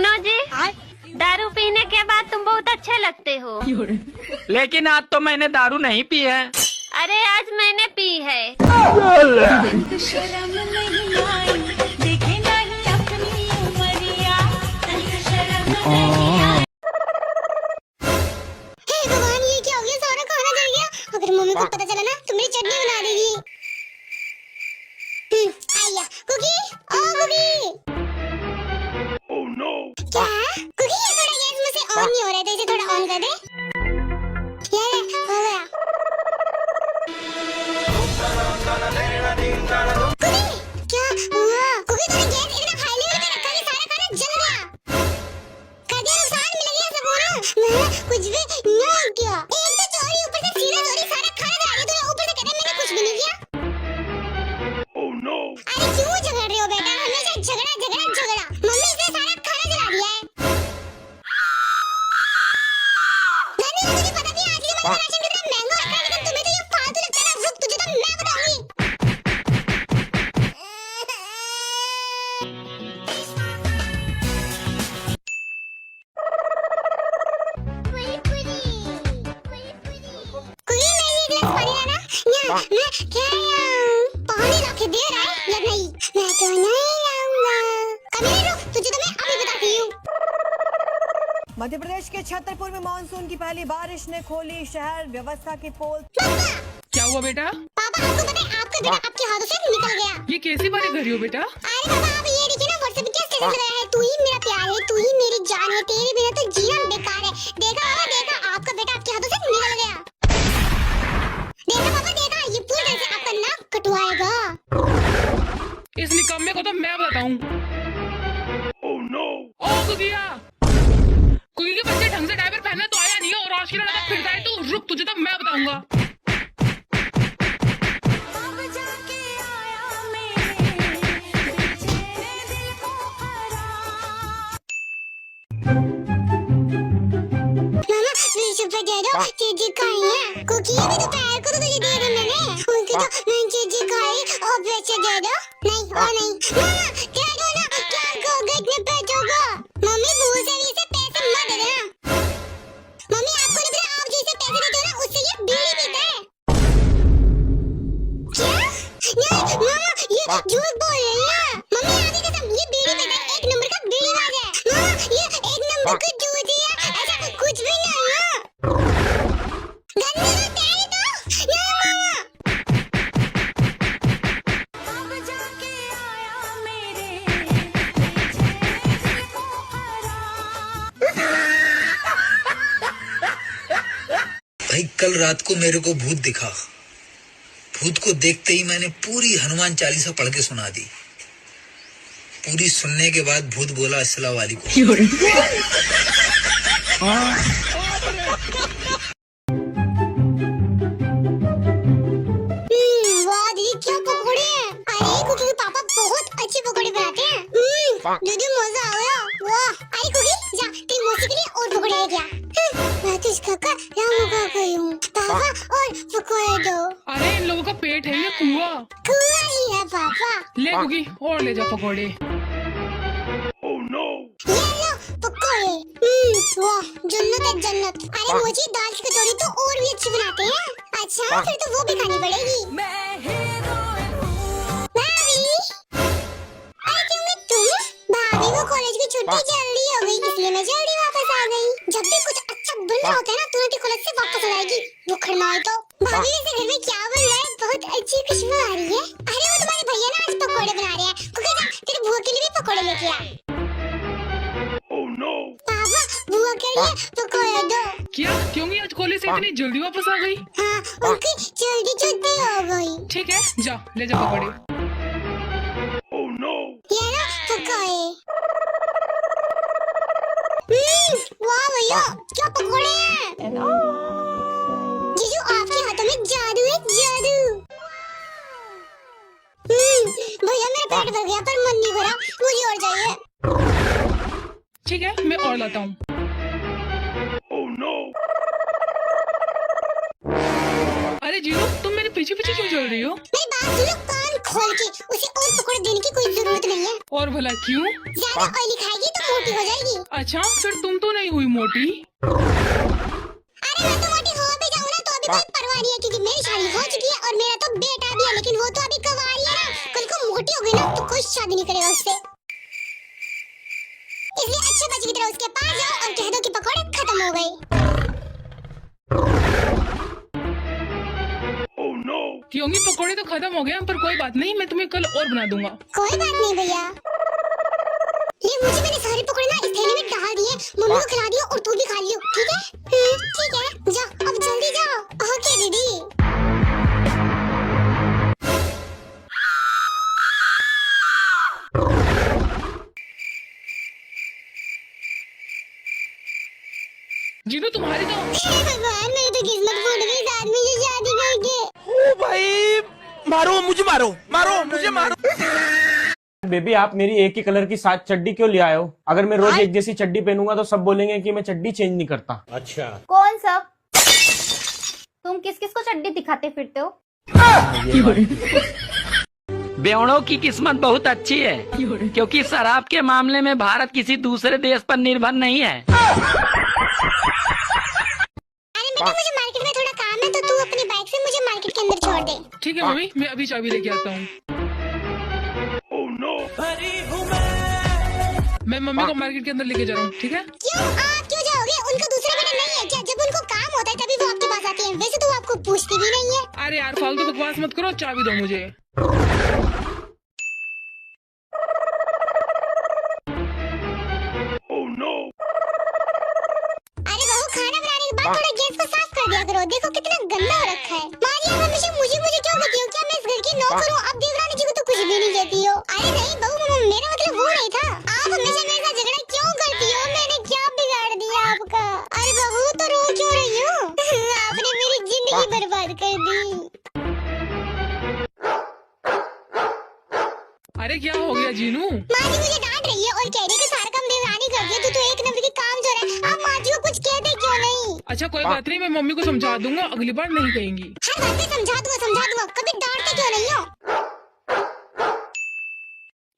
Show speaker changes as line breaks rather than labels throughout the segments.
सुनो जी, दारू पीने के बाद तुम बहुत अच्छे लगते हो।
लेकिन आज तो मैंने दारू नहीं पी है।
अरे आज मैंने पी है।
भगवान, ये क्या हो गया? सारा खाना जल गया। अगर मम्मी को पता चला ना तो मेरी चटनी बना देगी। आया कुकी, ओ कुकी। क्या कुकी, ये थोड़ा गैस में से ऑन नहीं हो रहा है, तो इसे थोड़ा ऑन कर दे। ले ले, हो गया। कुकी, क्या हुआ? कुकी, तूने गैस इतना हाईली पे रखा कि सारा खाना जल गया। कर दिया नुकसान, मिल गया सबूत। मैं कुछ भी नहीं किया। एक तो चोरी, ऊपर से सीधा चोरी, सारा खाना जला दिया तूने। ऊपर से कहते मैंने कुछ भी नहीं किया। अरे क्यों झगड़ रहे हो बेटा? हमेशा झगड़ा झगड़ा झगड़ा। मम्मी इसने सारा खाना जला दिया है। नानी, तुझे पता भी है आज के ज़माने में राशन कितना महंगा होता है, लेकिन तुम्हें तो ये फालतू लगता है ना। रुक, तुझे तो मैं बताऊंगी। कोई मेरे लिए एक गिलास पानी लाना। मैं क्या पानी लाके दे रहा है या नहीं? मैं तो नहीं लाऊंगा। कभी रुक, तुझे तो मैं अभी बताती हूँ।
मध्य प्रदेश के छतरपुर में मानसून की पहली बारिश ने खोली शहर व्यवस्था की पोल।
क्या हुआ बेटा?
पापा, आपको पता है आपका बेटा आपके हाथों से निकल गया।
ये कैसी बात कर रही हो बेटा?
अरे पापा, आप ये देखिए ना, व्हाट्सएप पे क्या स्टेटस लगाया है। तू ही मेरा प्यार है, तू ही मेरी जान है, तेरे बिना तो जीना बेकार है। देखा पापा, देखा, आपका बेटा आपके हाथों से निकल गया। देखा पापा, देखा, ये पूरी तरह से आपका नाक कटवाएगा।
इस निकम्मे को तो मैं बताऊं। ओ कुकिया, कुकी के बच्चे ढंग से डायपर पहनना तो आया नहीं है और आज की लड़का फिर जाए तो रुक, तुझे तो मैं बताऊंगा।
मामा, प्लीज ऊपर दे दो, चीजी खाई है। कुकी, अभी दोपहर को तो तुझे दे दी मैंने। उनकी तो मैं चीजी खाई और पैसे दे दो। नहीं, और नहीं। मामा, दे दो ना, क्या कहोगे इतने पैसों को? मम्मी, भूल से भी इसे पैसे मत दे देना। मम्मी, आपको नहीं पता, आप जो इसे पैसे देते हो ना, उससे ये बीड़ी पीता है। क्या? नहीं, मामा, ये झूठ बोल रही है। मम्मी, आधी कसम, ये बीड़ी पीता है। एक नंबर का बीड़ीबाज है। मामा, ये एक नंबर का झूठी है। ऐसा कुछ भी नहीं है। गंदी तो तेरी तो। नहीं मामा।
भाई, कल रात को मेरे को भूत दिखा। भूत को देखते ही मैंने पूरी हनुमान चालीसा पढ़ के सुना दी। पूरी सुनने के बाद भूत बोला अस्सलाम वालेकुम।
वाह दीदी, क्या पकौड़े हैं। अरे कुकी के पापा बहुत अच्छे पकौड़े बनाते हैं। दीदी, मजा आ गया। वाह। अरे कुकी, जा तेरी मौसी के लिए और पकौड़े है क्या? मैं तो इसका रामू का गई हूँ। पापा, और पकौड़े दो।
अरे इन लोगों का पेट है ये कुआं।
कुआं ही है पापा।
ले कुकी, और ले जा पकौड़े।
ये लो पकौड़े। वाह, जन्नत है जन्नत। अरे मोची, दाल की कचौड़ी तो और भी अच्छी बनाते हैं। अच्छा, फिर तो वो भी खानी पड़ेगी। भाभी, अरे क्योंकि भाभी को कॉलेज की छुट्टी जल्दी हो गई, इसलिए मैं जल्दी वापस आ गई। जब भी कुछ अच्छा बनना होता है ना, तुरंत ही कॉलेज से वापस आ जाएगी। वो खड़माए तो। भाभी, वैसे घर में क्या बन रहा है? बहुत अच्छी खुशबू आ रही है। अरे वो तुम्हारे भैया ना आज पकौड़े बना रहे हैं। कुकी, जा तेरी बुआ के लिए भी पकौड़े लेके आ। पापा, बुआ के लिए पकौड़े दो।
क्या? क्योंकि आज कॉलेज से इतनी जल्दी वापस आ गई?
हाँ, उनकी जल्दी छुट्टी हो गई।
ठीक है, जा ले जा पकौड़े।
ये ना पकौड़े। वाह भैया, क्या पकौड़े हैं। जीजू, आपके हाथों में जादू है, जादू। भैया, मेरा पेट भर गया पर मन नहीं भरा, मुझे और चाहिए।
ठीक है, मैं और लाता हूँ। अरे जीरो, तुम मेरे पीछे पीछे क्यों चल रही हो?
मेरी बात सुनो कान खोल के, उसे और पकौड़े देने की कोई जरूरत नहीं है।
और भला क्यों?
ज्यादा ऑयली खाएगी तो मोटी हो जाएगी।
अच्छा फिर तुम तो नहीं हुई मोटी।
अरे मैं तो मोटी हो भी जाऊँ ना तो अभी कोई परवाह नहीं है, क्योंकि मेरी शादी हो चुकी है और मेरा तो बेटा भी है, लेकिन वो तो अभी कवारी है ना। कल को मोटी हो गई ना तो कोई शादी नहीं करेगा उससे। इसलिए अच्छे बच्चे की तरह उसके पास जाओ और कह दो कि पकौड़े खत्म हो गए।
क्योंकि पकोड़े तो खत्म हो गए, पर कोई बात नहीं, मैं तुम्हें कल और बना दूंगा।
कोई बात नहीं भैया, ये मुझे मैंने सारे पकौड़े ना इस थैली में डाल दिए, मम्मी को खिला दियो और तू भी खा लियो, ठीक है? ठीक है, जाओ अब जल्दी जाओ। ओके दीदी।
जीनू तुम्हारी तो
हे भगवान, मेरी तो किस्मत फूट गई, इस आदमी से शादी करके।
ओ भाई, मारो मुझे, मारो मुझे, मारो।
बेबी आप मेरी एक ही कलर की साथ चड्डी क्यों ले आए हो? अगर मैं रोज एक जैसी चड्डी पहनूंगा तो सब बोलेंगे कि मैं चड्डी चेंज नहीं करता।
अच्छा
कौन सब? तुम किस किस को चड्डी दिखाते फिरते हो?
बेवड़ों की किस्मत बहुत अच्छी है, क्योंकि शराब के मामले में भारत किसी दूसरे देश पर निर्भर नहीं है।
अरे बेटा मुझे मार्केट में थोड़ा काम है, तो तू अपनी बाइक से मुझे मार्केट के अंदर छोड़ दे।
ठीक है मम्मी, मैं अभी चाबी लेके आता हूँ। मैं मम्मी को मार्केट के अंदर लेके जा रहा हूँ, ठीक है?
क्यों आप क्यों जाओगे? उनका दूसरा बेटा नहीं है क्या? जब उनको काम होता है तभी वो आपके पास आते हैं, वैसे तो वो आपको पूछती भी नहीं है।
अरे यार फालतू बकवास मत करो, चाबी दो मुझे।
अरे बहू, खाना बनाने के बाद थोड़ा गैस को साफ कर दिया करो, देखो कितना गंदा हो रखा है। माँ जी आप हमेशा मुझे क्यों कहती हो? क्या मैं इस घर की नौकर हूँ? अब देवरानी जी को तो कुछ भी नहीं कहती हो। अरे नहीं बहू, मेरा मतलब वो नहीं था। आप हमेशा मेरे साथ झगड़ा क्यों करती हो? मैंने क्या बिगाड़ दिया आपका? अरे बहू तो रो क्यों रही हो? आपने मेरी जिंदगी बर्बाद कर दी।
अरे क्या हो गया जीनू?
माँ जी मुझे डांट रही है और कह रही है कि सारा काम देवरानी करती है, तू तो एक नंबर की काम चोर है। आप माँ जी को कुछ कहते क्यों नहीं?
अच्छा कोई बात नहीं, मैं मम्मी को समझा दूंगा, अगली बार नहीं कहेंगी।
हर बात पे समझा दूंगा, कभी डांटते क्यों नहीं हो?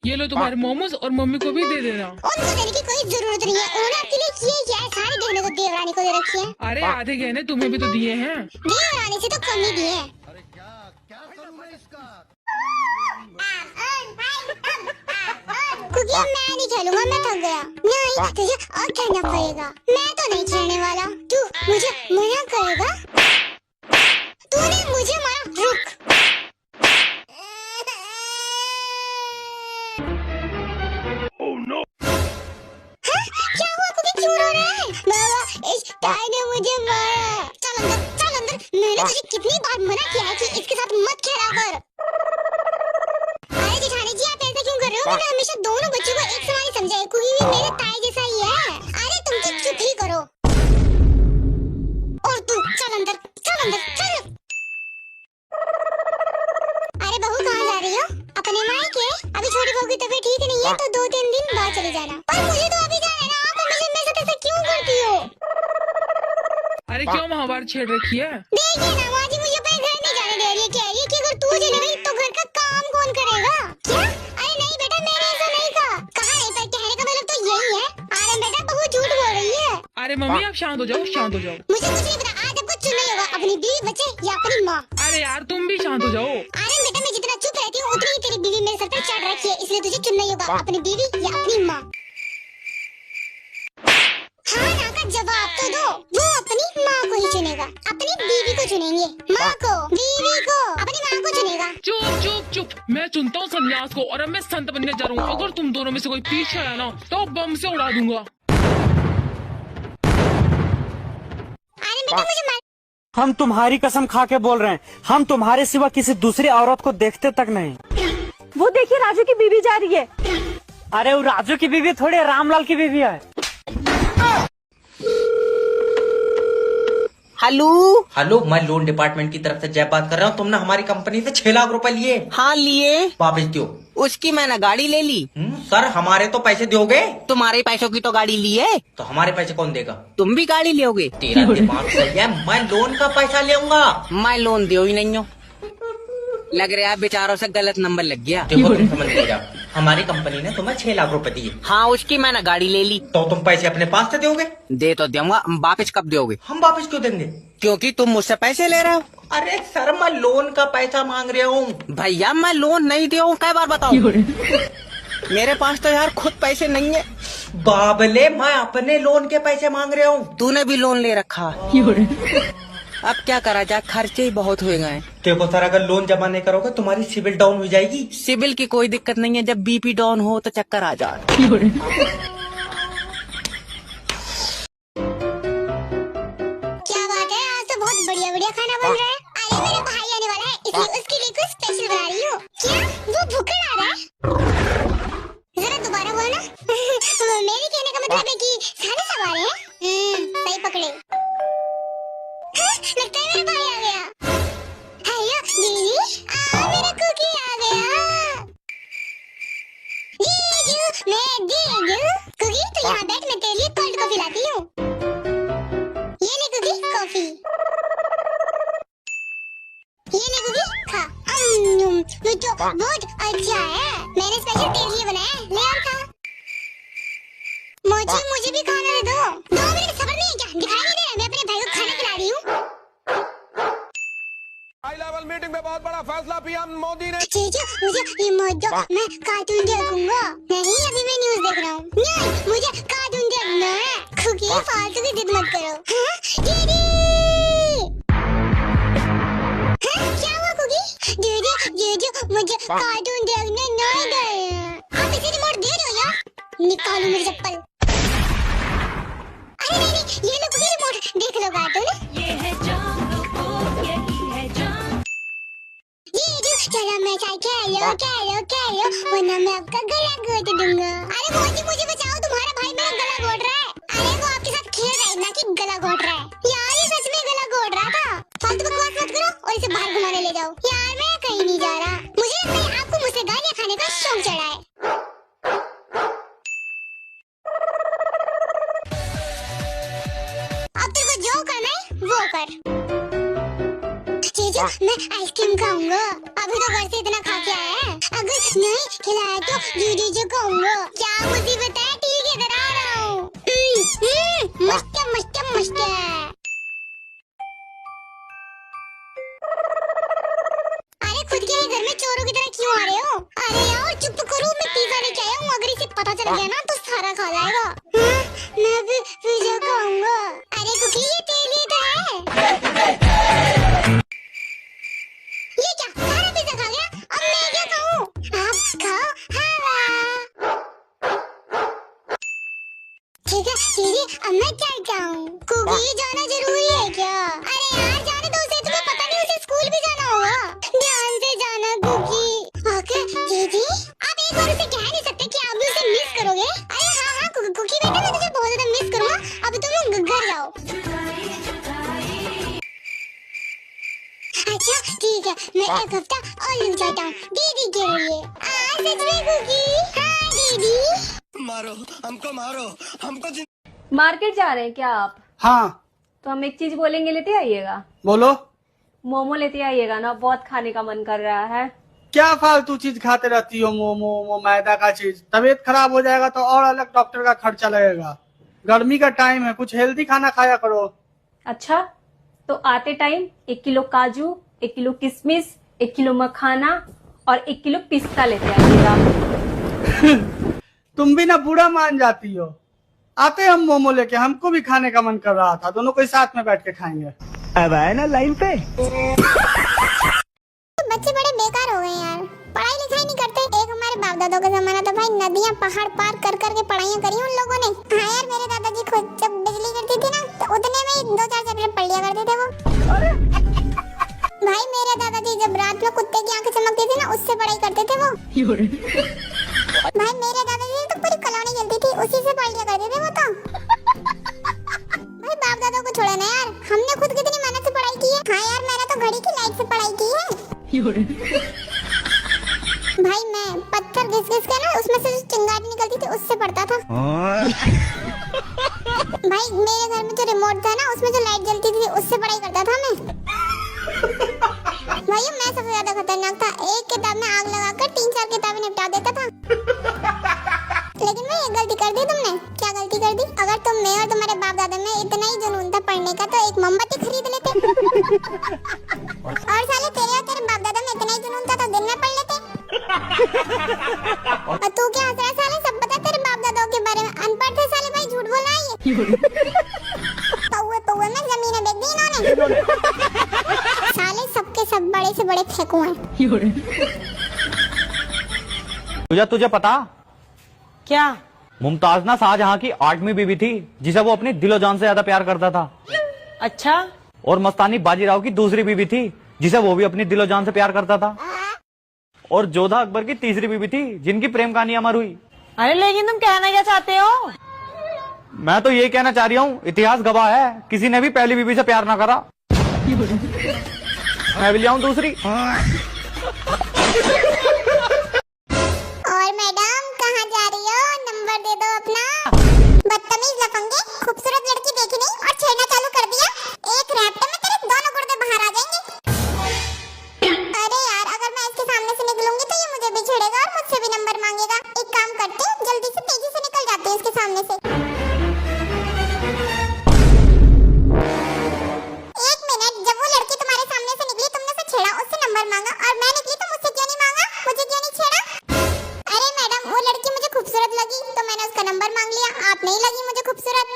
ये लो तुम्हारे मोमोज, और मम्मी को भी दे देना।
उनको देने की कोई जरूरत नहीं है, उन्होंने आपके लिए किए क्या है? सारे गहने तो देवरानी को दे रखे हैं।
अरे आधे गहने तुम्हें भी तो दिए हैं।
देवरानी से तो कम ही दिए हैं। क्योंकि मैं नहीं खेलूंगा, मैं थक गया। नहीं तुझे और खेलना पड़ेगा, मैं तो नहीं खेलने वाला। तू मुझे मना करेगा? तूने मुझे मारा, रुक। क्या हुआ? कुकी क्यों रो रहा है? बाबा इस ताई ने मुझे मारा। चल अंदर, चल अंदर। मैंने तुझे कितनी बार मना किया है कि इसके साथ मत खेला कर। अरे जेठानी जी आप ऐसा क्यों कर रहे हो? मैंने हमेशा दोनों बच्चों को एक समान ही समझा है, कुकी भी मेरे ताई जैसा ही है। अरे तुम तो चुप ही करो। और तू चल अंदर, चल अंदर, चल। अरे बहू कहाँ जा रही हो? अपने मायके? अभी छोटी बहू की तबीयत ठीक नहीं है तो 2-3 दिन बाद चले जाना। पर मुझे तो अभी जाना है ना, आप हमेशा मेरे साथ ऐसा क्यों करती हो?
अरे क्यों महाभारत छेड़ रखी है?
देखिए ना माँ जी मुझे अपने घर नहीं जाने दे रही है, कह रही है कि अगर तू चली गई तो घर का काम कौन करेगा? क्या? अरे नहीं बेटा, मैंने ऐसा नहीं कहा। कहा नहीं, पर कहने का मतलब तो यही है। अरे बेटा बहू झूठ बोल रही है।
अरे मम्मी आप शांत हो जाओ, शांत हो जाओ।
मुझे कुछ नहीं पता, आज आपको चुनना ही होगा, अपनी बीवी बच्चे या अपनी माँ।
अरे यार तुम भी शांत हो जाओ।
अरे बेटा मैं जितना चुप रहती हूँ उतनी ही तेरी बीवी मेरे सर पर चढ़ रखी है, इसलिए तुझे चुनना ही होगा, अपनी बीवी या अपनी माँ। हाँ ना का जवाब तो दो। वो अपनी माँ को ही चुनेगा, अपनी बीवी को चुनेंगे। माँ को, बीवी को, अपनी माँ को चुनेगा।
चुप चुप चुप, मैं चुनता हूँ सन्यास को, और अब मैं संत बनने जा रहा हूँ। अगर तुम दोनों में से कोई पीछे आया ना तो बम से उड़ा दूंगा।
अरे बेटा मुझे
हम तुम्हारी कसम खा के बोल रहे हैं, हम तुम्हारे सिवा किसी दूसरी औरत को देखते तक नहीं।
वो देखिए राजू की बीवी जा रही है।
अरे वो राजू की बीवी थोड़ी रामलाल की बीवी है।
हेलो
हेलो, मैं लोन डिपार्टमेंट की तरफ से जय बात कर रहा हूँ। तुमने हमारी कंपनी से 6 लाख रुपए लिए।
हाँ लिए।
वापस दो।
उसकी मैंने गाड़ी ले ली।
सर हमारे तो पैसे दोगे?
तुम्हारे पैसों की तो गाड़ी ली है।
तो हमारे पैसे कौन देगा?
तुम भी गाड़ी लोगे?
तेरा दिमाग सही है, मैं लोन का पैसा लेऊंगा।
मैं लोन दो ही नहीं हूँ। लग रहा है बेचारों से गलत नंबर लग गया।
देखो तुम समझ नहीं जाओ, हमारी कंपनी ने तुम्हें 6 लाख रुपए दिए,
हाँ उसकी मैंने गाड़ी ले ली।
तो तुम पैसे अपने पास से दोगे?
दे तो दूंगा, वापस कब दोगे?
हम वापस क्यों देंगे?
क्योंकि तुम मुझसे पैसे ले रहे हो।
अरे सर मैं लोन का पैसा मांग रहा हूँ।
भैया मैं लोन नहीं दिया हूँ, कई बार बताओ। मेरे पास तो यार खुद पैसे नहीं है।
बाबले मैं अपने लोन के पैसे मांग रहा हूँ।
तूने भी लोन ले रखा। अब क्या करा जाए, खर्चे ही बहुत हो गए।
देखो सर, अगर लोन जमा नहीं करोगे तुम्हारी सिविल डाउन हो जाएगी।
सिविल की कोई दिक्कत नहीं है, जब बीपी डाउन हो तो चक्कर आ जाए।
क्या बात है, आज तो बहुत बढ़िया बढ़िया खाना बन रहा है। अरे मेरा भाई आने वाला है, इसलिए उसके लिए कुछ स्पेशल बना रही हूँ। क्या वो भूखा आ रहा है? जरा दोबारा बोलना। मेरे कहने का मतलब है कि सारे सवार हैं। सही पकड़े। लगता है मेरा भाई आ गया। हेलो दीदी, मेरा कुकी आ गया। जीजू मैं जीजू। कुकी तू यहाँ बैठ, मैं तेरे लिए कोल्ड कॉफी लाती हूँ। ये ले कुकी कॉफी। ये ले कुकी खा। ये तो बहुत अच्छा है, मैंने स्पेशल तेरे लिए बनाया है, ले और खा। मुझे भी खाना दे दो। 2 मिनट सब्र नहीं है क्या? दिखाई नहीं दे रहा मैं अपने भाई को खाना खिला रही हूँ।
हाई लेवल मीटिंग में बहुत बड़ा फैसला पीएम मोदी ने।
जीजू मुझे ये मत दो, मैं कार्टून देखूंगा। नहीं अभी मैं न्यूज़ देख रहा हूँ। नहीं मुझे कार्टून देखना है। कुकी फालतू की जिद मत करो। हाँ? दीदी क्या हुआ कुकी? दीदी जीजू मुझे कार्टून देखने नहीं दे। आप इसे रिमोट दे रहे हो या? निकालो मेरी चप्पल। अरे नहीं ये लो कुकी रिमोट, देख लो कार्टून। ये है चलो मैं खेलो वरना मैं आपका गला घोट दूंगा। अरे मोदी मुझे बचाओ, तुम्हारा भाई मेरा गला घोट रहा है। अरे वो आपके साथ खेल रहा है ना कि गला घोट रहा है। यार ये सच में गला घोट रहा था। फालतू बकवास मत करो और इसे बाहर घुमाने ले जाओ। यार मैं कहीं नहीं जा रहा, मुझे लगता है आपको मुझसे गालियाँ खाने का शौक चढ़ा है। अब तेरे को जो करना है वो कर। जीजू मैं आइसक्रीम खाऊंगा, अभी तो घर से इतना खा के आया है। अगर नहीं खिलाया तो जीजू कहूंगा। क्या मुसीबत है? ठीक है इधर आ रहा हूँ। मस्त मस्त मस्त। अरे खुद के ही घर में चोरों की तरह क्यों आ रहे हो? अरे यार चुप करो, मैं पिज़्ज़ा लेके आया हूँ। अगर इसे पता चल गया ना तो सारा खा जाएगा। मैं भी पिज़्ज़ा खाऊंगा। अरे कुकी ये तेरे लिए तो है। ये क्या सारा पिज़्ज़ा खा गया? अब मैं क्या खाऊं? आप खाओ हवा। ठीक है दीदी, अब मैं चलता हूँ। कुकी जाना जरूरी है क्या? अरे यार जाने दो उसे, तुम्हें पता नहीं उसे स्कूल भी जाना होगा। ध्यान से जाना कुकी। ओके दीदी, आप एक बार उसे कह नहीं सकते कि आप भी उसे मिस करोगे? अरे हाँ कुकी बेटा, मैं तुझे बहुत ज्यादा मिस करूंगा। अभी तुम लोग घर जाओ। अच्छा ठीक है, मैं एक हफ्ता और रुक जाता हूँ दीदी के लिए। सच में कुकी? हाँ दीदी।
मारो हमको
मार्केट जा रहे हैं क्या आप?
हाँ
तो हम एक चीज बोलेंगे, लेते आइएगा।
बोलो।
मोमो लेते आइएगा ना, बहुत खाने का मन कर रहा है।
क्या फालतू चीज खाते रहती हो? मोमो मैदा का चीज, तबीयत खराब हो जाएगा तो और अलग डॉक्टर का खर्चा लगेगा। गर्मी का टाइम है, कुछ हेल्दी खाना खाया करो।
अच्छा तो आते टाइम 1 किलो काजू, 1 किलो किशमिश, 1 किलो मखाना और 1 किलो पिस्ता लेते आइएगा।
तुम भी ना बुरा मान जाती हो। आते हम मोमो लेके, हमको भी खाने का मन कर रहा था, दोनों को साथ में बैठ के खाएंगे। अब आए ना लाइन पे।
बच्चे बड़े बेकार हो गए यार, पढ़ाई लिखाई नहीं करते। एक हमारे बाप दादों का जमाना था भाई, नदियाँ पहाड़ पार कर करके पढ़ाइयाँ करी उन लोगों ने। हाँ यार मेरे दादाजी खुद जब बिजली गिरती थी ना तो उतने में ही 2-4 चैप्टर पढ़ लिया करते थे वो। भाई मेरे दादाजी जब रात में कुत्ते की आंखें चमकती थी ना उससे पढ़ाई करते थे वो। भाई मेरे दादाजी तो पूरी कॉलोनी जलती थी, उसी से पढ़ लिया करते थे वो तो। भाई बाप दादा को छोड़ो ना यार, हमने खुद कितनी मेहनत से पढ़ाई की है। हाँ यार मैंने तो घड़ी की लाइट से पढ़ाई की है। भाई मैं पत्थर घिस घिस के ना उसमें से जो चिंगारी निकलती थी उससे पढ़ता था। भाई मेरे घर में जो रिमोट था ना उसमें जो लाइट जलती थी उससे पढ़ाई करता था मैं। भैया मैं सबसे ज्यादा खतरनाक था, एक किताब में आग लगाकर 3-4 किताबें निपटा देता था। लेकिन भाई एक गलती कर दी तुमने। क्या गलती कर दी? अगर तुम में और तुम्हारे बाप दादा में इतना ही जुनून था पढ़ने का तो एक मोमबत्ती खरीद लेते। और साले तेरे और तेरे बाप दादा में इतना ही जुनून था तो दिन में पढ़ लेते। और तू क्या हंस रहा है साले? सब पता तेरे बाप दादाओं के बारे में। अनपढ़ थे साले भाई, झूठ बोल रहा है ये। पौवे में जमीनें बेच दी इन्होंने। साले सबके सब बड़े से बड़े फेंकू हैं।
तुझे पता
क्या?
मुमताज ना शाहजहां की 8वीं बीवी थी जिसे वो अपनी दिलो जान से ज्यादा प्यार करता था।
अच्छा।
और मस्तानी बाजीराव की दूसरी बीवी थी जिसे वो भी अपनी दिलो जान से प्यार करता था। और जोधा अकबर की तीसरी बीवी थी जिनकी प्रेम कहानी अमर हुई।
अरे लेकिन तुम कहना क्या चाहते हो?
मैं तो ये कहना चाह रही हूँ, इतिहास गवाह है किसी ने भी पहली बीवी से प्यार ना करा। मैं भी ले आऊं दूसरी।
और मैडम कहाँ जा रही हो? नंबर दे दो अपना। बदतमीज लफंगे, खूबसूरत लड़की देखी नहीं और छेड़ना चालू कर दिया। एक रैप्टे में तेरे दोनों गुर्दे बाहर आ जाएंगे। अरे यार, अगर मैं इसके सामने से निकलूंगी तो ये मुझे भी छेड़ेगा और मुझसे भी नंबर मांगेगा। एक काम करती हूँ, जल्दी से तेजी से निकल जाती हूँ इसके सामने से। एक मिनट, जब वो लड़की तुम्हारे सामने से निकली, तुमने उसे छेड़ा, उससे नंबर मांगा, और मैं निकली तो मुझसे क्यों नहीं मांगा? मुझे क्यों नहीं छेड़ा? अरे मैडम, वो लड़की मुझे खूबसूरत लगी तो मैंने उसका नंबर मांग लिया। आप नहीं लगी मुझे खूबसूरत।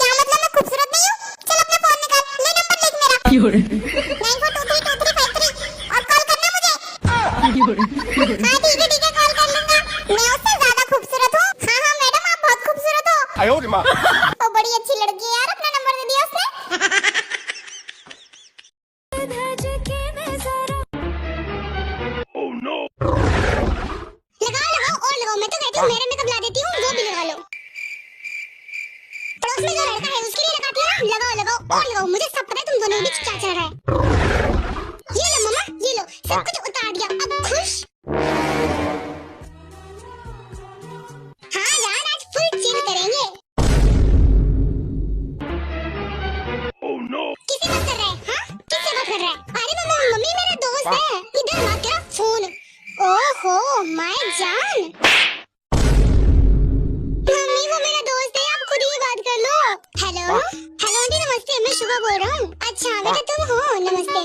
क्या मतलब मैं खूबसूरत नहीं हूँ? चल अपना फोन निकाल, ले नंबर लिख मेरा 94232353 और कॉल करना मुझे। हाँ ठीक है कॉल कर लूंगा। मैं उससे ज्यादा खूबसूरत हूँ। हाँ मैडम, आप बहुत खूबसूरत हो। ओ बड़ी अच्छी लड़की है यार, अपना नंबर दे दिया उसने। लगाओ और लगाओ। मैं तो कहती हूँ मेरे में कब ला देती हूँ, वो भी लगा लो। पड़ोस में जो लड़का है उसके लिए लगाती है ना। लगाओ और लगाओ। मुझे सब पता है तुम दोनों के बीच क्या चल रहा है। ये लो मम्मा, ये लो, सब कुछ उतार दिया। अब खुश? हाँ यार, आज फुल चिल करेंगे। किसी बात कर रहा है? हाँ किससे बात कर रहा है? अरे मम्मी मेरा दोस्त है। इधर मार तेरा फोन। ओहो माय जान। मम्मी वो मेरा दोस्त है, आप खुद ही बात कर लो। हेलो आंटी, नमस्ते, मैं शुभा बोल रहा हूँ। अच्छा बेटा तुम हो? नमस्ते।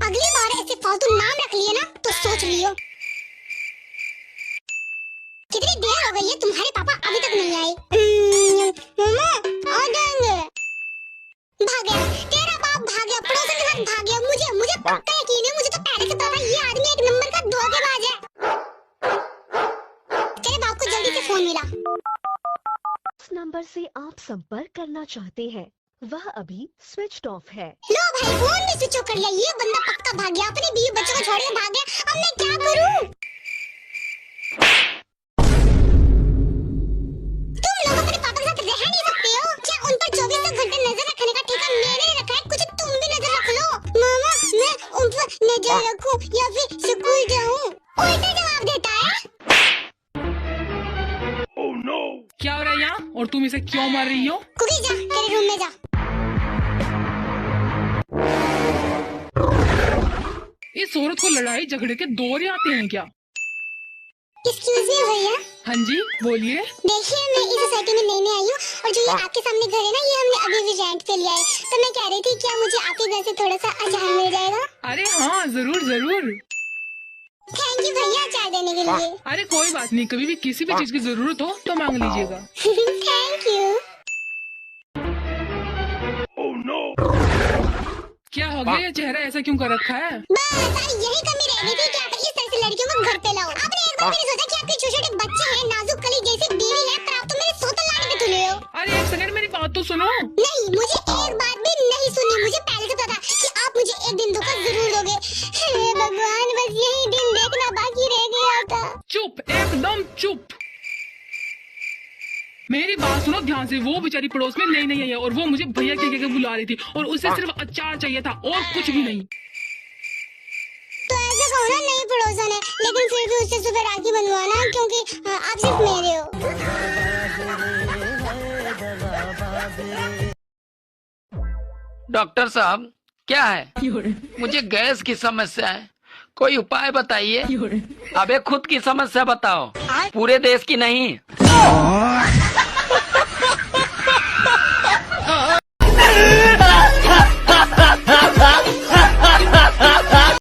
अगली बार ऐसे फालतू नाम रख लिए ना तो सोच लियो। कितनी देर हो गई है, तुम्हारे पापा अभी तक नहीं आए। मम्मा आ जाएंगे। भाग गया तेरा बाप, भाग गया पड़ोसन के साथ भाग गया। मुझे पक्का यकीन है, मुझे तो पहले से पता ये आदमी एक नंबर का धोखेबाज है। तेरे बाप को जल्दी से फोन मिला।
इस नंबर से आप संपर्क करना चाहते हैं वह अभी स्विच ऑफ है।
लो भाई, फोन भी स्विच ऑफ कर लिया। ये बंदा पक्का भाग गया, अपने बीवी बच्चों को छोड़ के भाग गया। अब मैं क्या करूं? तुम लोग अपने पापा के साथ रह नहीं सकते हो क्या? उन पर 24 घंटे नजर रखने का ठेका मैंने रखा है, कुछ तुम भी नजर रख लो। मामा मैं उन पर नजर रखूं या फिर स्कूल जाऊं? उल्टा जवाब देता है।
क्या हो रहा है यहाँ और तुम इसे क्यों मार रही हो?
कुकी जा, तेरे रूम में जा।
इस औरत को लड़ाई झगड़े के दौर आते हैं क्या?
एक्सक्यूज मी भैया।
हाँ जी बोलिए।
देखिए मैं इस सोसाइटी में नई आई हूँ और जो ये आपके सामने घर है ना, ये हमने अभी भी रेंट पे लिया है। तो मैं कह रही थी क्या मुझे आपके घर से थोड़ा सा अचार मिल जाएगा?
अरे हाँ जरूर।
थैंक यू भैया अचार देने के लिए।
अरे कोई बात नहीं, कभी भी किसी भी चीज की जरूरत हो तो मांग लीजिएगा।
Thank you.
क्या हो गया, ये चेहरा ऐसा क्यों कर रखा है?
बस यही कमी रहनी थी कि आप इस तरह से लड़कियों को घर पे लाओ। आपने एक बार भी सोचा कि आपके छोटे छोटे बच्चे हैं, नाजुक कली जैसी बीवी है, पर आप तो मेरे सोतल लाने के तुले हो।
अरे एक सेकंड, मेरी बात तो सुनो।
नहीं, मुझे एक बात भी नहीं सुननी। मुझे पहले से पता कि आप मुझे एक दिन धोखा जरूर दोगे। हे भगवान, बस यही दिन देखना बाकी रह गया था।
चुप, एकदम चुप। मेरी बात सुनो ध्यान से। वो बेचारी पड़ोस में नई आई है और वो मुझे भैया के बुला रही थी और उसे सिर्फ अचार चाहिए था और कुछ भी नहीं।
तो ऐसे कहो ना, नई पड़ोसन है, लेकिन फिर भी उससे सुबह राखी बनवाना क्योंकि आप सिर्फ मेरे हो।
डॉक्टर साहब क्या है? मुझे गैस की समस्या है, कोई उपाय बताइए। अबे खुद की समस्या बताओ, पूरे देश की नहीं।